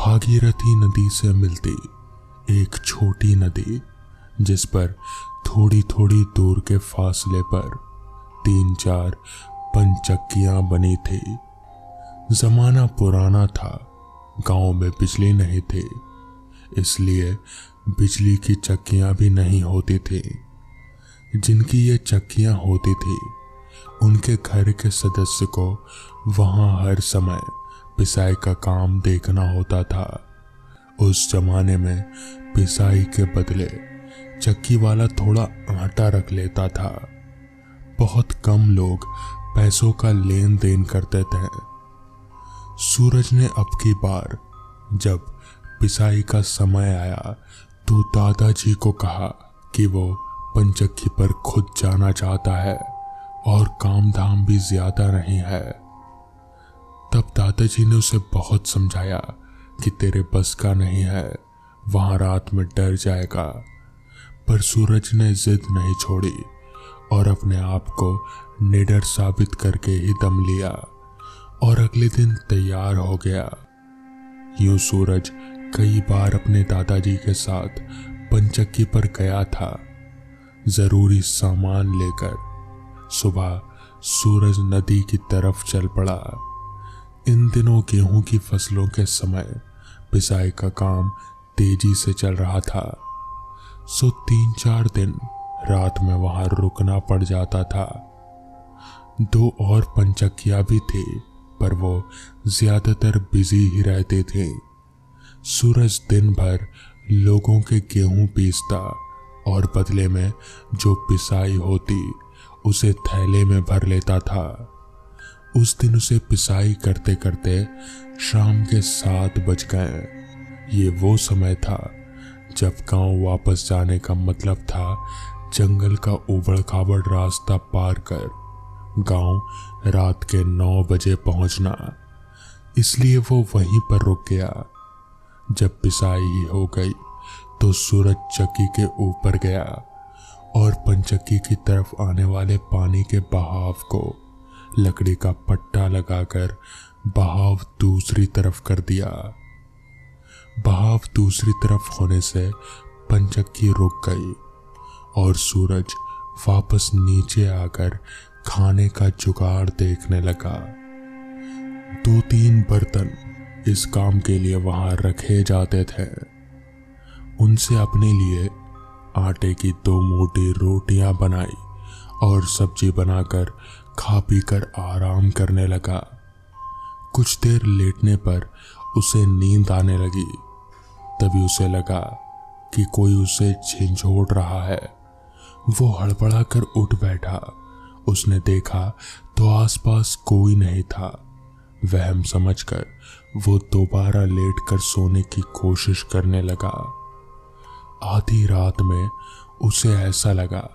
भागीरथी नदी से मिलती एक छोटी नदी, जिस पर थोड़ी थोड़ी दूर के फासले पर 3-4 पनचक्कियां बनी थी। जमाना पुराना था, गांव में बिजली नहीं थी, इसलिए बिजली की चक्कियां भी नहीं होती थी। जिनकी ये चक्कियां होती थी उनके घर के सदस्य को वहां हर समय पिसाई का काम देखना होता था। उस जमाने में पिसाई के बदले चक्की वाला थोड़ा आटा रख लेता था। बहुत कम लोग पैसों का लेन देन करते थे। सूरज ने अब की बार जब पिसाई का समय आया तो दादाजी को कहा कि वो पनचक्की पर खुद जाना चाहता है और काम धाम भी ज्यादा नहीं है। तब दादाजी ने उसे बहुत समझाया कि तेरे बस का नहीं है, वहां रात में डर जाएगा। पर सूरज ने जिद नहीं छोड़ी और अपने आप को निडर साबित करके ही दम लिया और अगले दिन तैयार हो गया। यूं सूरज कई बार अपने दादाजी के साथ पनचक्की पर गया था, जरूरी सामान लेकर। सुबह सूरज नदी की तरफ चल पड़ा। इन दिनों गेहूं की फसलों के समय पिसाई का काम तेजी से चल रहा था, सो 3-4 दिन रात में वहां रुकना पड़ जाता था। 2 और पनचक्कियां भी थी, पर वो ज्यादातर बिजी ही रहते थे। सूरज दिन भर लोगों के गेहूं पीसता और बदले में जो पिसाई होती उसे थैले में भर लेता था। उस दिन उसे पिसाई करते करते शाम के 7 बज गए। ये वो समय था जब गांव वापस जाने का मतलब था जंगल का उबड़ खाबड़ रास्ता पार कर गांव रात के 9 बजे पहुंचना। इसलिए वो वहीं पर रुक गया। जब पिसाई हो गई तो सूरज चक्की के ऊपर गया और पनचक्की की तरफ आने वाले पानी के बहाव को लकड़ी का पट्टा लगाकर बहाव दूसरी तरफ कर दिया। बहाव दूसरी तरफ होने से पनचक्की रुक गई और सूरज वापस नीचे आकर खाने का जुगाड़ देखने लगा। 2-3 बर्तन इस काम के लिए वहां रखे जाते थे। उनसे अपने लिए आटे की 2 मोटी रोटियां बनाई और सब्जी बनाकर खा पी कर आराम करने लगा। कुछ देर लेटने पर उसे नींद आने लगी। तभी उसे लगा कि कोई उसे झिंझोड़ रहा है। वो हड़बड़ा कर उठ बैठा। उसने देखा तो आसपास कोई नहीं था। वहम समझकर वो दोबारा लेटकर सोने की कोशिश करने लगा। आधी रात में उसे ऐसा लगा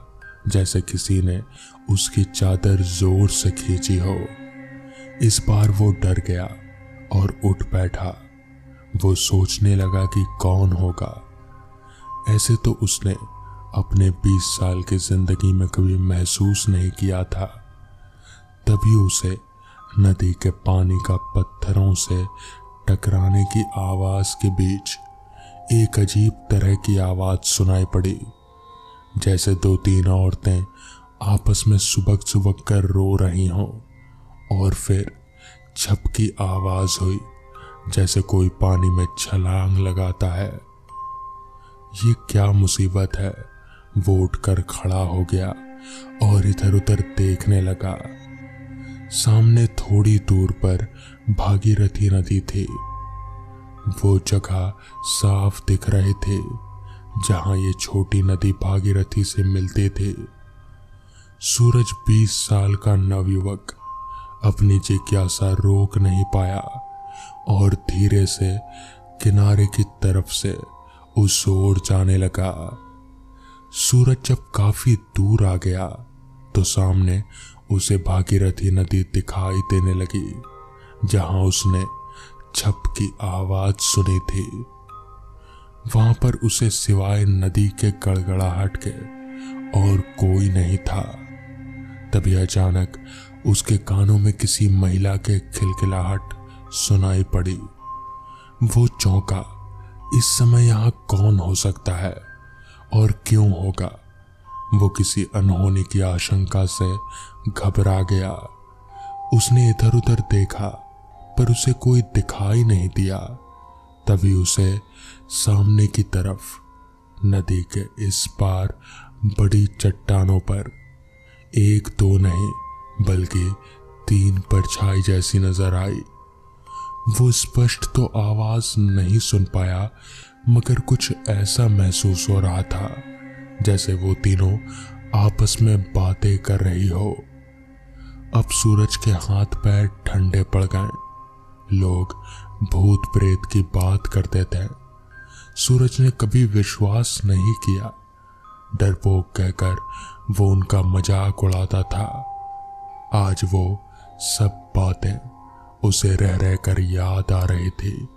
जैसे किसी ने उसकी चादर जोर से खींची हो। इस बार वो डर गया और उठ बैठा। वो सोचने लगा कि कौन होगा। ऐसे तो उसने अपने 20 साल की जिंदगी में कभी महसूस नहीं किया था। तभी उसे नदी के पानी का पत्थरों से टकराने की आवाज के बीच एक अजीब तरह की आवाज सुनाई पड़ी, जैसे 2-3 औरतें आपस में सुबक सुबक कर रो रही हों। और फिर झपकी आवाज हुई, जैसे कोई पानी में छलांग लगाता है। ये क्या मुसीबत है। वो उठकर खड़ा हो गया और इधर उधर देखने लगा। सामने थोड़ी दूर पर भागीरथी नदी थी। वो जगह साफ दिख रहे थे जहां ये छोटी नदी भागीरथी से मिलते थे। सूरज 20 साल का नवयुवक अपनी जिज्ञासा रोक नहीं पाया और धीरे से किनारे की तरफ से उस ओर जाने लगा। सूरज जब काफी दूर आ गया तो सामने उसे भागीरथी नदी दिखाई देने लगी, जहां उसने छप की आवाज सुनी थी। वहां पर उसे सिवाय नदी के गड़गड़ाहट के और कोई नहीं था। तभी अचानक उसके कानों में किसी महिला के खिलखिलाहट सुनाई पड़ी। वो चौंका। इस समय यहाँ कौन हो सकता है और क्यों होगा? वो किसी अनहोनी की आशंका से घबरा गया। उसने इधर उधर देखा पर उसे कोई दिखाई नहीं दिया। तभी उसे सामने की तरफ नदी के इस पार बड़ी चट्टानों पर एक दो नहीं बल्कि 3 परछाई जैसी नजर आई। वो स्पष्ट तो आवाज नहीं सुन पाया मगर कुछ ऐसा महसूस हो रहा था जैसे वो तीनों आपस में बातें कर रही हो। अब सूरज के हाथ पैर ठंडे पड़ गए। लोग भूत प्रेत की बात करते थे। सूरज ने कभी विश्वास नहीं किया। डरपोक कहकर वो उनका मजाक उड़ाता था। आज वो सब बातें उसे रह रह कर याद आ रही थी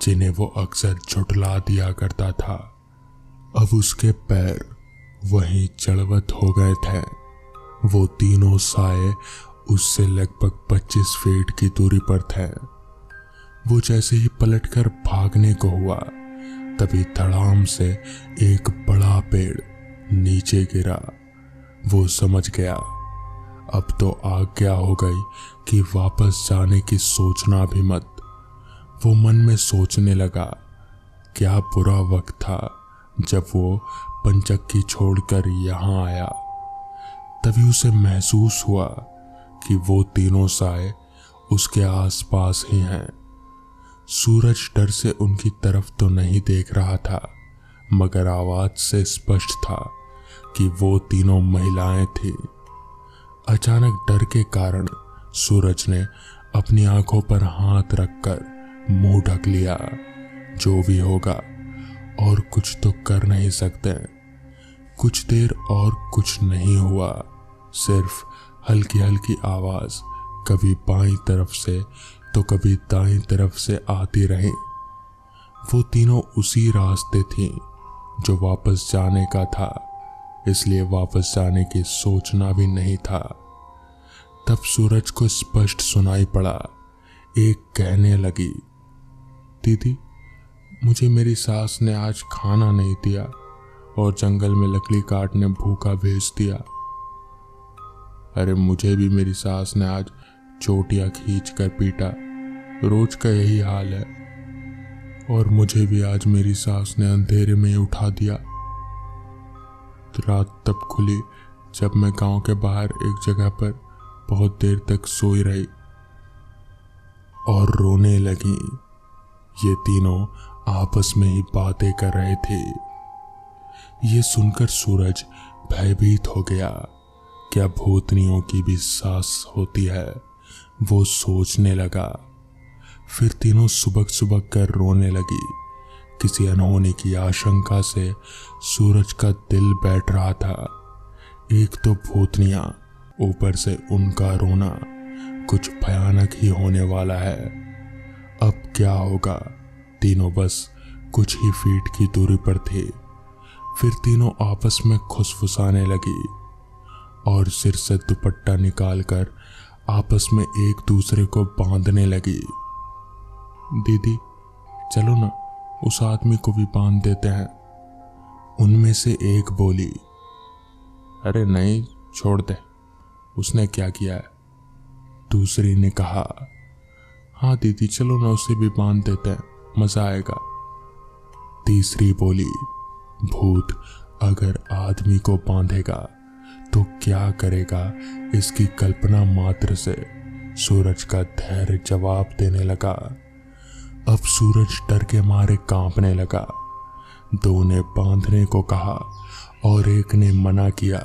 जिन्हें वो अक्सर झुठला दिया करता था। अब उसके पैर वहीं जड़वत हो गए थे। वो तीनों साए उससे लगभग 25 फीट की दूरी पर थे। वो जैसे ही पलटकर भागने को हुआ तभी धड़ाम से एक बड़ा पेड़ नीचे गिरा। वो समझ गया अब तो आज्ञा हो गई कि वापस जाने की सोचना भी मत। वो मन में सोचने लगा, क्या बुरा वक्त था जब वो पंचक्की छोड़कर यहाँ आया। तभी उसे महसूस हुआ कि वो तीनों साए उसके आसपास ही हैं। सूरज डर से उनकी तरफ तो नहीं देख रहा था मगर आवाज से स्पष्ट था कि वो तीनों महिलाएं थीं। अचानक डर के कारण सूरज ने अपनी आंखों पर हाथ रखकर मुंह ढक लिया। जो भी होगा और कुछ तो कर नहीं सकते। कुछ देर और कुछ नहीं हुआ, सिर्फ हल्की हल्की आवाज कभी बाईं तरफ से तो कभी दाईं तरफ से आती रही। वो तीनों उसी रास्ते थीं जो वापस जाने का था, इसलिए वापस जाने की सोचना भी नहीं था। तब सूरज को स्पष्ट सुनाई पड़ा। एक कहने लगी, दीदी मुझे मेरी सास ने आज खाना नहीं दिया और जंगल में लकड़ी काटने भूखा भेज दिया। अरे मुझे भी मेरी सास ने आज चोटियां खींच कर पीटा। रोज का यही हाल है। और मुझे भी आज मेरी सास ने अंधेरे में ही उठा दिया। रात तब खुली जब मैं गांव के बाहर एक जगह पर बहुत देर तक सोई रही और रोने लगी। ये तीनों आपस में ही बातें कर रहे थे। ये सुनकर सूरज भयभीत हो गया। क्या भूतनियों की भी सास होती है? वो सोचने लगा। फिर तीनों सुबक सुबक कर रोने लगी। किसी अनहोनी की आशंका से सूरज का दिल बैठ रहा था। एक तो भूतनियां, ऊपर से उनका रोना, कुछ भयानक ही होने वाला है। अब क्या होगा? तीनों बस कुछ ही फीट की दूरी पर थे। फिर तीनों आपस में खुसफुसाने लगी और सिर से दुपट्टा निकालकर आपस में एक दूसरे को बांधने लगी। दीदी चलो ना, उस आदमी को भी बांध देते हैं। उनमें से एक बोली। अरे नहीं, छोड़ दे, उसने क्या किया है? दूसरी ने कहा। हाँ दीदी चलो ना, उसे भी बांध देते हैं, मजा आएगा। तीसरी बोली, भूत अगर आदमी को बांधेगा तो क्या करेगा, इसकी कल्पना मात्र से सूरज का धैर्य जवाब देने लगा। अब सूरज डर के मारे कांपने लगा। दो ने बांधने को कहा और एक ने मना किया,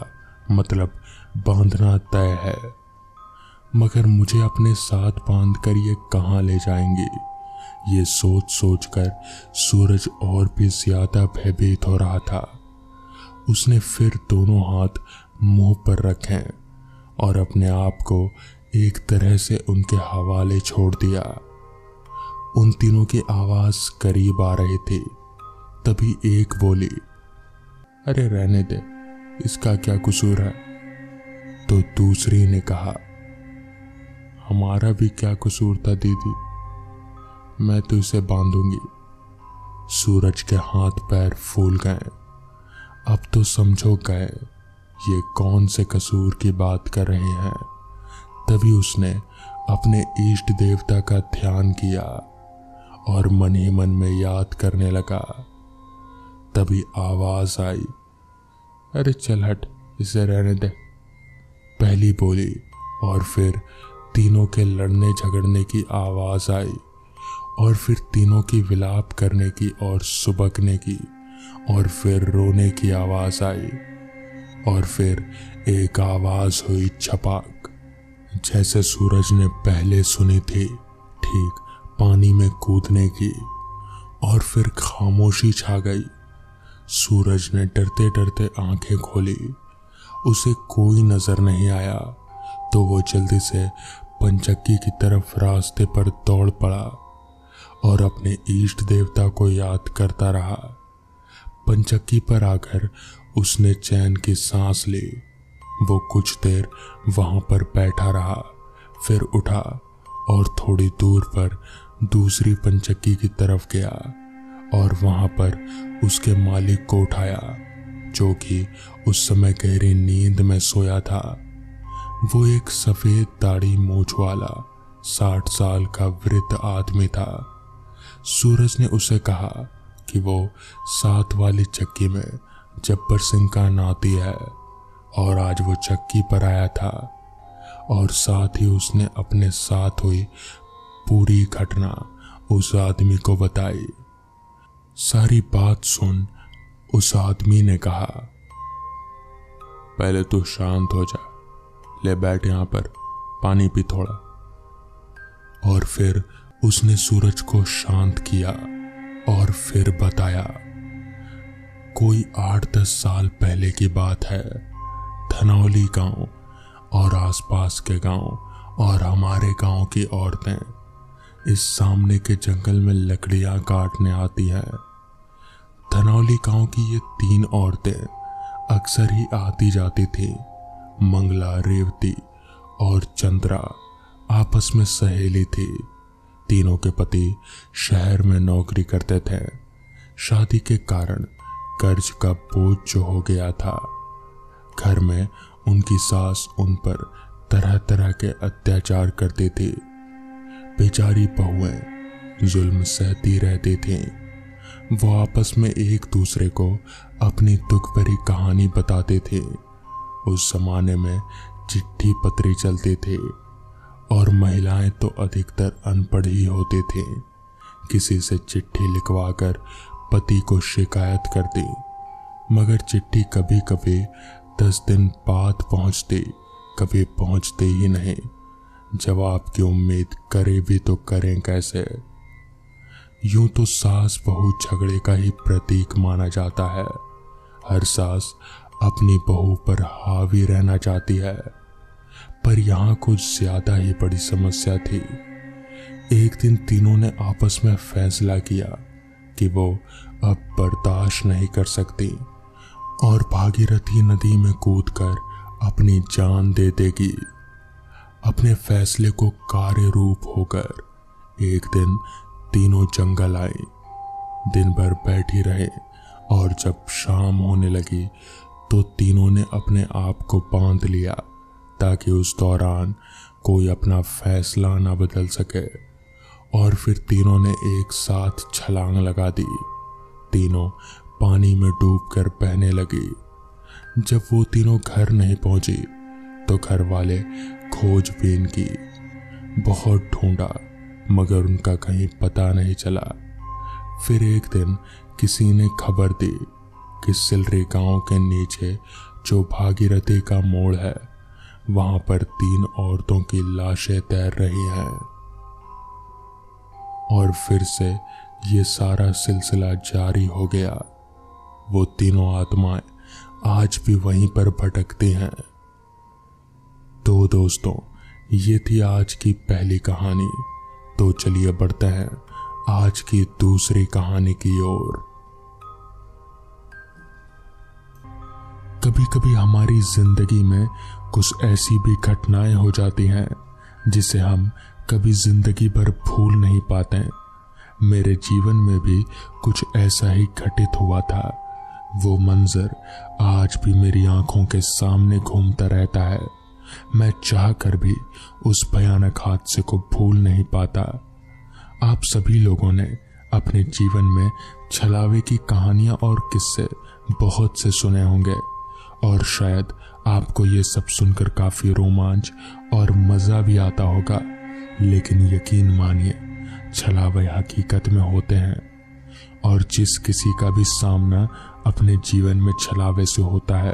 मतलब बांधना तय है। मगर मुझे अपने साथ बांधकर ये कहाँ ले जाएंगी? ये सोच सोचकर सूरज और भी ज्यादा भयभीत हो रहा था। उसने फिर दोनों हाथ मुंह पर रखे और अपने आप को एक तरह से उनके हवाले छोड़ दिया। उन तीनों की आवाज करीब आ रही थी। तभी एक बोली, अरे रहने दे, इसका क्या कसूर है? तो दूसरी ने कहा, हमारा भी क्या कसूर था दीदी, मैं तो इसे बांधूंगी। सूरज के हाथ पैर फूल गए। अब तो समझो गए ये कौन से कसूर की बात कर रहे हैं। तभी उसने अपने इष्ट देवता का ध्यान किया और मन ही मन में याद करने लगा। तभी आवाज आई, अरे चल हट, इसे रहने दे, पहली बोली। और फिर तीनों के लड़ने झगड़ने की आवाज आई और फिर तीनों की विलाप करने की और सुबकने की और फिर रोने की आवाज आई और फिर एक आवाज हुई छपाक, जैसे सूरज ने पहले सुनी थी, ठीक पानी में कूदने की। और फिर खामोशी छा गई। सूरज ने डरते डरते आंखें खोली। उसे कोई नजर नहीं आया तो वो जल्दी से पंचक्की की तरफ रास्ते पर दौड़ पड़ा और अपने इष्ट देवता को याद करता रहा। पंचक्की पर आकर उसने चैन की सांस ली। वो कुछ देर वहां पर बैठा रहा, फिर उठा और थोड़ी दूर पर दूसरी पंचक्की की तरफ गया और वहां पर उसके मालिक को उठाया, जो कि उस समय गहरी नींद में सोया था। वो एक सफेद दाढ़ी मूंछ वाला 60 साल का वृद्ध आदमी था। सूरज ने उसे कहा कि वो 7 वाली चक्की में जब्बर सिंह का नाती है और आज वो चक्की पर आया था और साथ ही उसने अपने साथ हुई पूरी घटना उस आदमी को बताई। सारी बात सुन उस आदमी ने कहा, पहले तू शांत हो जा, ले बैठ यहां पर, पानी पी थोड़ा। और फिर उसने सूरज को शांत किया और फिर बताया, कोई 8-10 साल पहले की बात है। धनौली गांव और आसपास के गांव और हमारे गांव की औरतें इस सामने के जंगल में लकड़ियां काटने आती हैं। धनौली गांव की ये 3 औरतें अक्सर ही आती जाती थी। मंगला, रेवती और चंद्रा आपस में सहेली थी। तीनों के पति शहर में नौकरी करते थे। शादी के कारण कर्ज का बोझ जो हो गया था। घर में उनकी सास उन पर तरह तरह के अत्याचार करती थी। बेचारी बहुएं जुल्म सहती रहती थीं। वो आपस में एक दूसरे को अपनी दुख भरी कहानी बताते थे। उस जमाने में चिट्ठी पत्री चलती थी और महिलाएं तो अधिकतर अनपढ़ ही होती थी। किसी से चिट्ठी लिखवाकर पति को शिकायत करती, मगर चिट्ठी कभी कभी 10 दिन बाद पहुंचती, कभी पहुंचती ही नहीं। जवाब की उम्मीद करे भी तो करें कैसे। यूं तो सास बहू झगड़े का ही प्रतीक माना जाता है। हर सास अपनी बहू पर हावी रहना चाहती है, पर यहाँ कुछ ज्यादा ही बड़ी समस्या थी। एक दिन तीनों ने आपस में फैसला किया कि वो अब बर्दाश्त नहीं कर सकती और भागीरथी नदी में कूदकर अपनी जान दे देगी। अपने फैसले को कार्य रूप होकर एक दिन तीनों जंगल आई। दिन भर बैठी रहे और जब शाम होने लगी तो तीनों ने अपने आप को बांध लिया ताकि उस दौरान कोई अपना फैसला ना बदल सके। और फिर तीनों ने एक साथ छलांग लगा दी। तीनों पानी में डूबकर बहने लगी। जब वो तीनों घर नहीं पहुंची तो घर वाले खोजबीन की, बहुत ढूंढा मगर उनका कहीं पता नहीं चला। फिर एक दिन किसी ने खबर दी कि सिलरी गांव के नीचे जो भागीरथी का मोड़ है वहां पर 3 औरतों की लाशें तैर रही हैं। और फिर से ये सारा सिलसिला जारी हो गया। वो तीनों आत्माएं आज भी वहीं पर भटकती हैं। तो दोस्तों, ये थी आज की पहली कहानी। तो चलिए बढ़ते हैं आज की दूसरी कहानी की ओर। कभी कभी हमारी जिंदगी में कुछ ऐसी भी घटनाएं हो जाती हैं जिसे हम कभी जिंदगी भर भूल नहीं पाते। मेरे जीवन में भी कुछ ऐसा ही घटित हुआ था। वो मंजर आज भी मेरी आंखों के सामने घूमता रहता है। मैं चाहकर भी उस भयानक हादसे को भूल नहीं पाता। आप सभी लोगों ने अपने जीवन में छलावे की कहानियां और किस्से बहुत से सुने होंगे और शायद आपको ये सब सुनकर काफी रोमांच और मजा भी आता होगा, लेकिन यकीन मानिए छलावे हकीकत में होते हैं और जिस किसी का भी सामना अपने जीवन में छलावे से होता है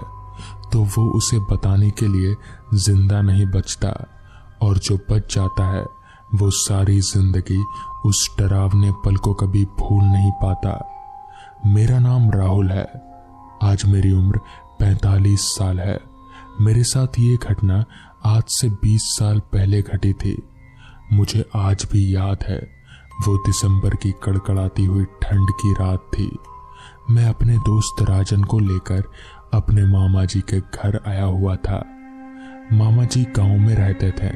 तो वो उसे बताने के लिए जिंदा नहीं बचता, और जो बच जाता है वो सारी जिंदगी उस डरावने पल को कभी भूल नहीं पाता। मेरा नाम राहुल है। आज मेरी उम्र 45 साल है। मेरे साथ ये घटना आज से 20 साल पहले घटी थी। मुझे आज भी याद है, वो दिसंबर की कड़कड़ाती हुई ठंड की रात थी। मैं अपने दोस्त राजन को लेकर अपने मामा जी के घर आया हुआ था। मामा जी गांव में रहते थे।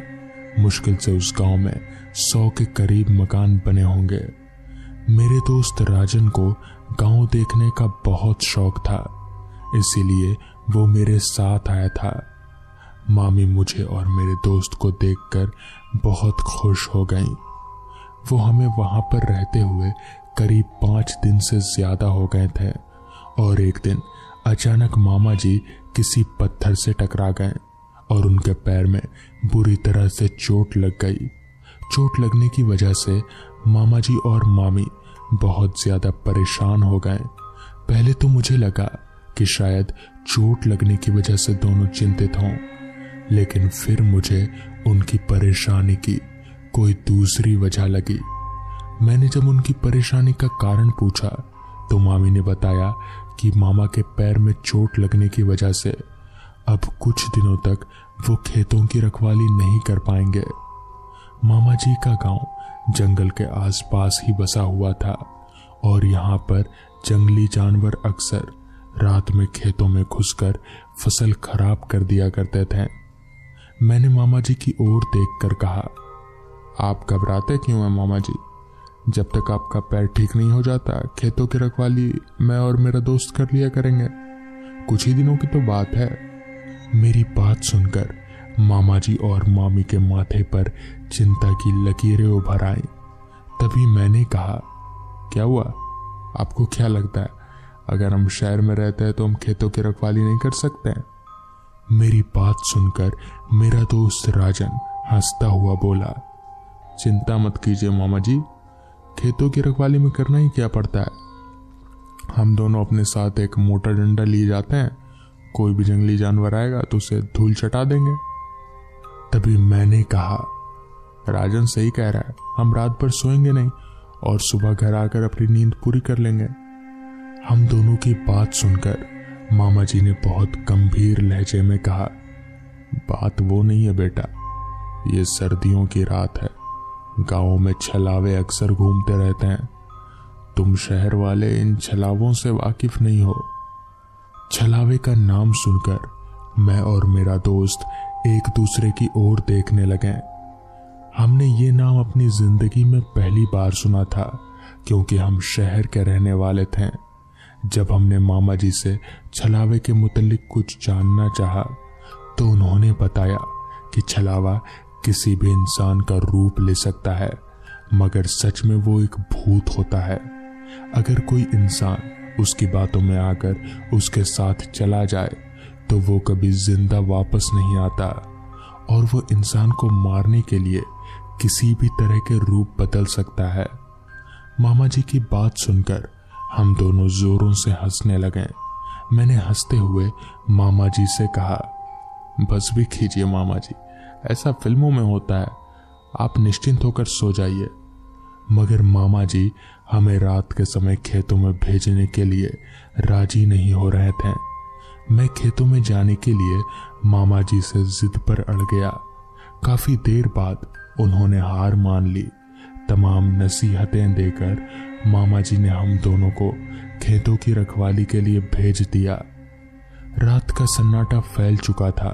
मुश्किल से उस गांव में 100 के करीब मकान बने होंगे। मेरे दोस्त राजन को गांव देखने का बहुत शौक था, इसीलिए वो मेरे साथ आया था। मामी मुझे और मेरे दोस्त को देखकर बहुत खुश हो गईं। वो हमें वहां पर रहते हुए करीब 5 दिन से ज्यादा हो गए थे और एक दिन अचानक मामा जी किसी पत्थर से टकरा गए और उनके पैर में बुरी तरह से चोट लग गई। चोट लगने की वजह से मामा जी और मामी बहुत ज्यादा परेशान हो गए। पहले तो मुझे लगा कि शायद चोट लगने की वजह से दोनों चिंतित हों, लेकिन फिर मुझे उनकी परेशानी की कोई दूसरी वजह लगी। मैंने जब उनकी परेशानी का कारण पूछा तो मामी ने बताया कि मामा के पैर में चोट लगने की वजह से अब कुछ दिनों तक वो खेतों की रखवाली नहीं कर पाएंगे। मामा जी का गांव जंगल के आसपास ही बसा हुआ था और यहाँ पर जंगली जानवर अक्सर रात में खेतों में घुसकर फसल खराब कर दिया करते थे। मैंने मामा जी की ओर देखकर कहा, आप घबराते क्यों हैं मामा जी? जब तक आपका पैर ठीक नहीं हो जाता खेतों की रखवाली मैं और मेरा दोस्त कर लिया करेंगे। कुछ ही दिनों की तो बात है। मेरी बात सुनकर मामा जी और मामी के माथे पर चिंता की लकीरें उभर आईं। तभी मैंने कहा, क्या हुआ? आपको क्या लगता है अगर हम शहर में रहते हैं तो हम खेतों की रखवाली नहीं कर सकते हैं? मेरी बात सुनकर मेरा दोस्त राजन हंसता हुआ बोला, चिंता मत कीजिए मामा जी, खेतों की रखवाली में करना ही क्या पड़ता है। हम दोनों अपने साथ एक मोटा डंडा लिए जाते हैं, कोई भी जंगली जानवर आएगा तो उसे धूल चटा देंगे। तभी मैंने कहा, राजन सही कह रहा है, हम रात भर सोएंगे नहीं और सुबह घर आकर अपनी नींद पूरी कर लेंगे। हम दोनों की बात सुनकर मामा जी ने बहुत गंभीर लहजे में कहा, बात वो नहीं है बेटा, ये सर्दियों की रात है। गांवों में छलावे अक्सर घूमते रहते हैं। तुम शहर वाले इन छलावों से वाकिफ नहीं हो। छलावे का नाम सुनकर मैं और मेरा दोस्त एक दूसरे की ओर देखने लगे। हमने ये नाम अपनी जिंदगी में पहली बार सुना था क्योंकि हम शहर के रहने वाले थे। जब हमने मामा जी से छलावे के मुतालिक कुछ जानना चाहा तो उन्होंने बताया कि छलावा किसी भी इंसान का रूप ले सकता है, मगर सच में वो एक भूत होता है। अगर कोई इंसान उसकी बातों में आकर उसके साथ चला जाए तो वो कभी जिंदा वापस नहीं आता और वो इंसान को मारने के लिए किसी भी तरह के रूप बदल सकता है। मामा जी की बात सुनकर हम दोनों जोरों से हंसने लगे। मैंने हंसते हुए मामा जी से कहा, बस भी कीजिए मामा जी, ऐसा फिल्मों में होता है, आप निश्चिंत होकर सो जाइए। मगर मामा जी हमें रात के समय खेतों में भेजने के लिए राजी नहीं हो रहे थे। मैं खेतों में जाने के लिए मामा जी से जिद पर अड़ गया। काफी देर बाद उन्होंने हार मान ली। तमाम नसीहतें देकर मामा जी ने हम दोनों को खेतों की रखवाली के लिए भेज दिया। रात का सन्नाटा फैल चुका था,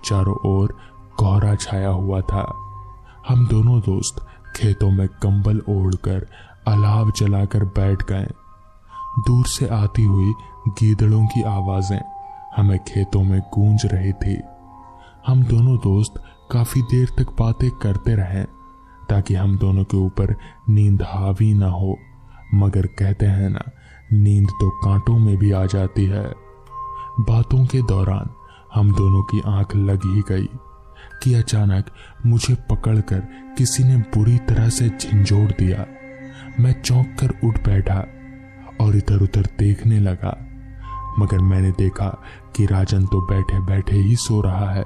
चारों ओर कोहरा छाया हुआ था। हम दोनों दोस्त खेतों में कंबल ओढ़कर अलाव जलाकर बैठ गए। दूर से आती हुई गीदड़ों की आवाजें हमें खेतों में गूंज रही थी। हम दोनों दोस्त काफी देर तक बातें करते रहे ताकि हम दोनों के ऊपर नींद हावी ना हो, मगर कहते हैं ना, नींद तो कांटों में भी आ जाती है। बातों के दौरान हम दोनों की आंख लग ही गई कि अचानक मुझे पकड़कर किसी ने बुरी तरह से झंझोड़ दिया। मैं चौंक कर उठ बैठा और इधर उधर देखने लगा, मगर मैंने देखा कि राजन तो बैठे बैठे ही सो रहा है।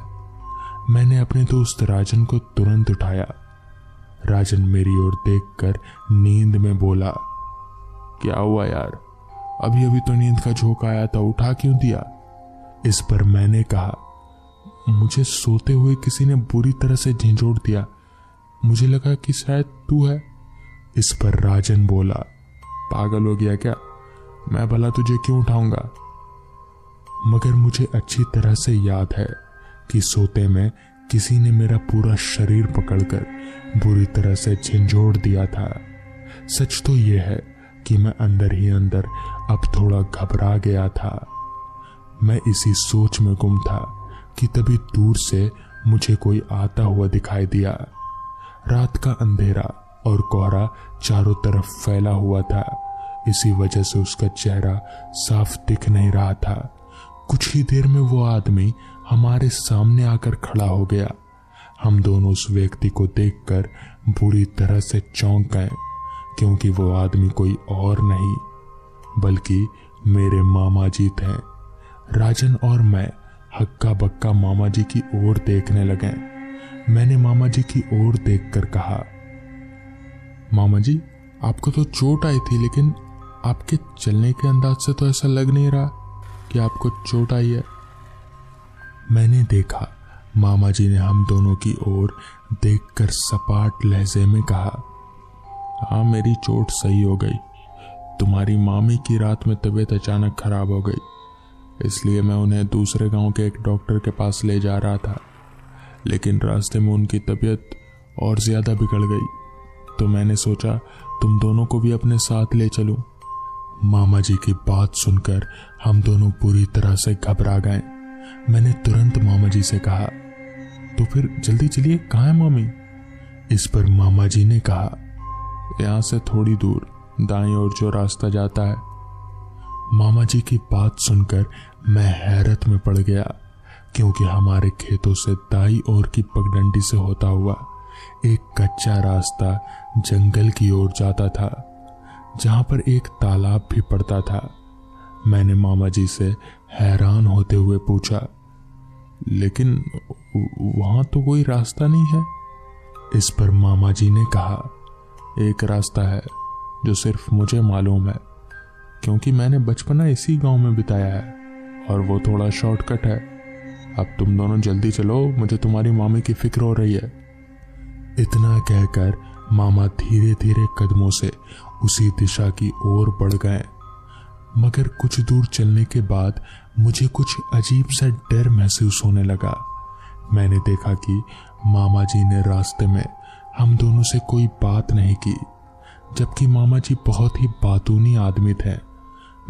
मैंने अपने दोस्त राजन को तुरंत उठाया। राजन मेरी ओर देखकर नींद में बोला, क्या हुआ यार, अभी अभी तो नींद का झोंका आया था, उठा क्यों दिया? इस पर मैंने कहा, मुझे सोते हुए किसी ने बुरी तरह से झंझोड़ दिया, मुझे लगा कि शायद तू है। इस पर राजन बोला, पागल हो गया क्या, मैं भला तुझे क्यों उठाऊंगा? मगर मुझे अच्छी तरह से याद है कि सोते में किसी ने मेरा पूरा शरीर पकड़कर बुरी तरह से झंझोड़ दिया था। सच तो यह है कि मैं अंदर ही अंदर अब थोड़ा घबरा गया था। मैं इसी सोच में गुम था कि तभी दूर से मुझे कोई आता हुआ दिखाई दिया। रात का अंधेरा और कोहरा चारों तरफ फैला हुआ था, इसी वजह से उसका चेहरा साफ दिख नहीं रहा था। कुछ ही देर में वो आदमी हमारे सामने आकर खड़ा हो गया। हम दोनों उस व्यक्ति को देखकर बुरी तरह से चौंक गए, क्योंकि वो आदमी कोई और नहीं बल्कि मेरे मामा जी थे। राजन और मैं हक्का बक्का मामा जी की ओर देखने लगे। मैंने मामा जी की ओर देखकर कहा, मामा जी, आपको तो चोट आई थी, लेकिन आपके चलने के अंदाज से तो ऐसा लग नहीं रहा कि आपको चोट आई है। मैंने देखा मामा जी ने हम दोनों की ओर देखकर सपाट लहजे में कहा, हाँ, मेरी चोट सही हो गई। तुम्हारी मामी की रात में तबीयत अचानक खराब हो गई, इसलिए मैं उन्हें दूसरे गांव के एक डॉक्टर के पास ले जा रहा था, लेकिन रास्ते में उनकी तबीयत और ज्यादा बिगड़ गई, तो मैंने सोचा तुम दोनों को भी अपने साथ ले चलूं। मामा जी की बात सुनकर हम दोनों पूरी तरह से घबरा गए। मैंने तुरंत मामा जी से कहा, तो फिर जल्दी चलिए, कहाँ है मामी? इस पर मामा जी ने कहा, यहाँ से थोड़ी दूर दाईं ओर जो रास्ता जाता है। मामा जी की बात सुनकर मैं हैरत में पड़ गया, क्योंकि हमारे खेतों से दाईं ओर की पगडंडी से होता हुआ एक कच्चा रास्ता जंगल की ओर जाता था, जहां पर एक तालाब भी पड़ता था। मैंने मामा जी से हैरान होते हुए पूछा, लेकिन वहां तो कोई रास्ता नहीं है। इस पर मामा जी ने कहा, एक रास्ता है जो सिर्फ मुझे मालूम है, क्योंकि मैंने बचपना इसी गांव में बिताया है, और वो थोड़ा शॉर्टकट है। अब तुम दोनों जल्दी चलो, मुझे तुम्हारी मामी की फिक्र हो रही है। इतना कहकर मामा धीरे धीरे कदमों से उसी दिशा की ओर बढ़ गए, मगर कुछ दूर चलने के बाद मुझे कुछ अजीब सा डर महसूस होने लगा। मैंने देखा कि मामा जी ने रास्ते में हम दोनों से कोई बात नहीं की, जबकि मामा जी बहुत ही बातूनी आदमी थे।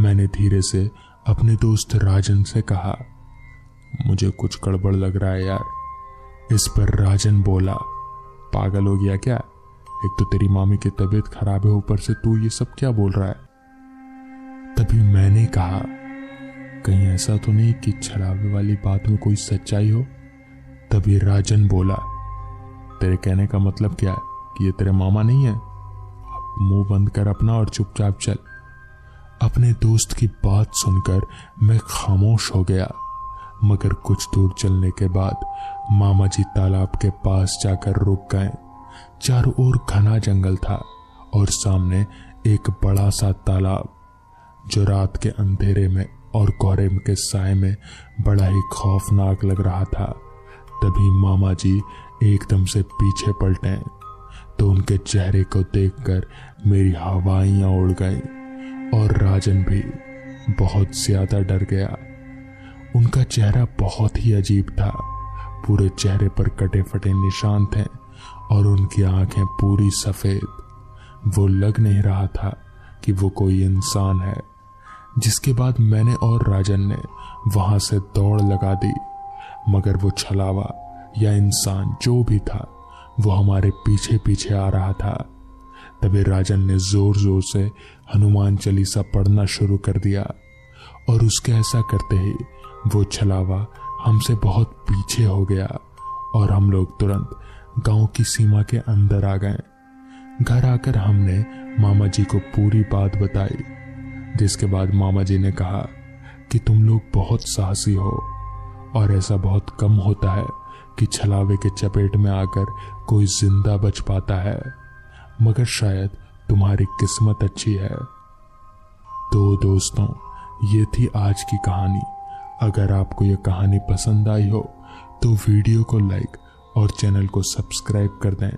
मैंने धीरे से अपने दोस्त राजन से कहा, मुझे कुछ गड़बड़ लग रहा है यार। इस पर राजन बोला, पागल हो गया क्या? एक तो तेरी मामी की तबीयत खराब है, ऊपर से तू ये सब क्या बोल रहा है? तभी मैंने कहा, कहीं ऐसा तो नहीं कि छलावे वाली बात में कोई सच्चाई हो? तभी राजन बोला, तेरे कहने का मतलब क्या है कि ये तेरे मामा नहीं है? अब मुंह बंद कर अपना और चुपचाप चल। अपने दोस्त की बात सुनकर मैं खामोश हो गया, मगर कुछ दूर चलने के बाद मामा जी तालाब के पास जाकर रुक गए। चारों ओर घना जंगल था और सामने एक बड़ा सा तालाब, जो रात के अंधेरे में और कोहरे के साए में बड़ा ही खौफनाक लग रहा था। तभी मामा जी एकदम से पीछे पलटे, तो उनके चेहरे को देखकर मेरी हवाइयां उड़ गईं और राजन भी बहुत ज्यादा डर गया। उनका चेहरा बहुत ही अजीब था, पूरे चेहरे पर कटे फटे निशान थे और उनकी आंखें पूरी सफेद। वो लग नहीं रहा था कि वो कोई इंसान है। जिसके बाद मैंने और राजन ने वहां से दौड़ लगा दी, मगर वो छलावा या इंसान जो भी था वो हमारे पीछे पीछे आ रहा था। तभी राजन ने जोर जोर से हनुमान चालीसा पढ़ना शुरू कर दिया और उसके ऐसा करते ही वो छलावा हमसे बहुत पीछे हो गया और हम लोग तुरंत गांव की सीमा के अंदर आ गए। घर आकर हमने मामा जी को पूरी बात बताई, जिसके बाद मामा जी ने कहा कि तुम लोग बहुत साहसी हो और ऐसा बहुत कम होता है कि छलावे के चपेट में आकर कोई जिंदा बच पाता है, मगर शायद तुम्हारी किस्मत अच्छी है। तो दोस्तों, ये थी आज की कहानी। अगर आपको ये कहानी पसंद आई हो तो वीडियो को लाइक और चैनल को सब्सक्राइब कर दें